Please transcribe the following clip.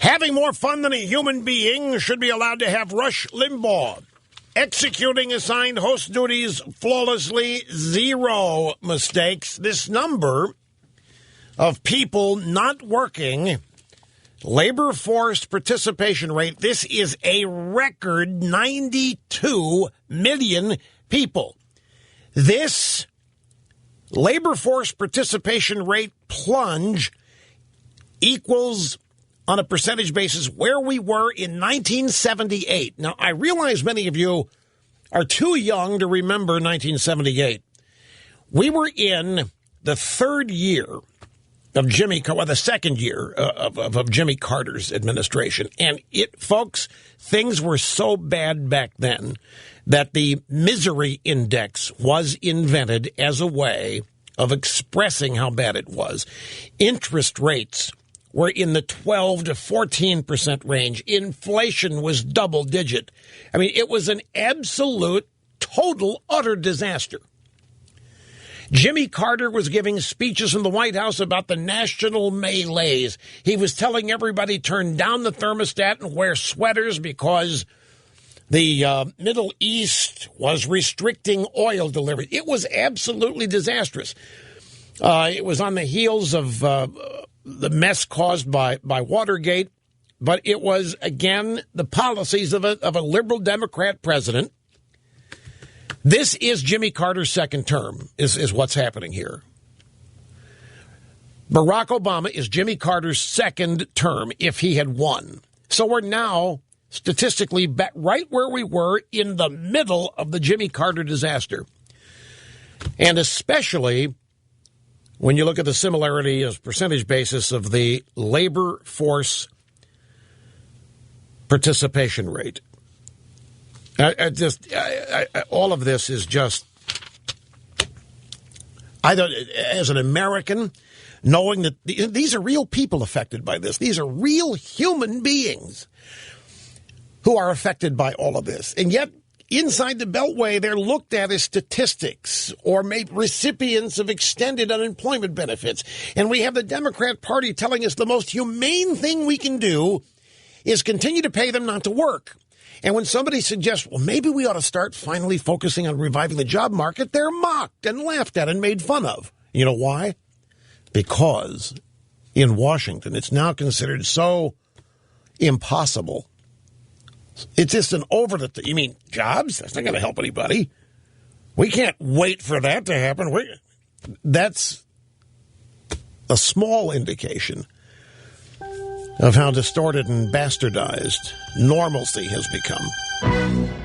Having more fun than a human being should be allowed to have Rush Limbaugh. Executing assigned host duties flawlessly, 0 mistakes. This number of people not working, labor force participation rate, this is a record 92 million people. This labor force participation rate plunge equals, on a percentage basis, where we were in 1978. Now, I realize many of you are too young to remember 1978. We were in the third year of the second year of Jimmy Carter's administration. And folks, things were so bad back then that the misery index was invented as a way of expressing how bad it was. Interest rates were in the 12 to 14% range. Inflation was double digit. I mean, it was an absolute, total, utter disaster. Jimmy Carter was giving speeches in the White House about the national malaise. He was telling everybody turn down the thermostat and wear sweaters because the Middle East was restricting oil delivery. It was absolutely disastrous. It was on the heels of the mess caused by Watergate, but it was, again, the policies of a liberal Democrat president. This is Jimmy Carter's second term, is what's happening here. Barack Obama is Jimmy Carter's second term if he had won. So we're now statistically back right where we were in the middle of the Jimmy Carter disaster. And especially when you look at the similarity as percentage basis of the labor force participation rate. All of this is just, as an American, knowing that these are real people affected by this. These are real human beings who are affected by all of this. And yet, inside the Beltway, they're looked at as statistics or maybe recipients of extended unemployment benefits. And we have the Democrat Party telling us the most humane thing we can do is continue to pay them not to work. And when somebody suggests, well, maybe we ought to start finally focusing on reviving the job market, they're mocked and laughed at and made fun of. You know why? Because in Washington, it's now considered so impossible. It's just you mean jobs? That's not going to help anybody. We can't wait for that to happen. That's a small indication of how distorted and bastardized normalcy has become.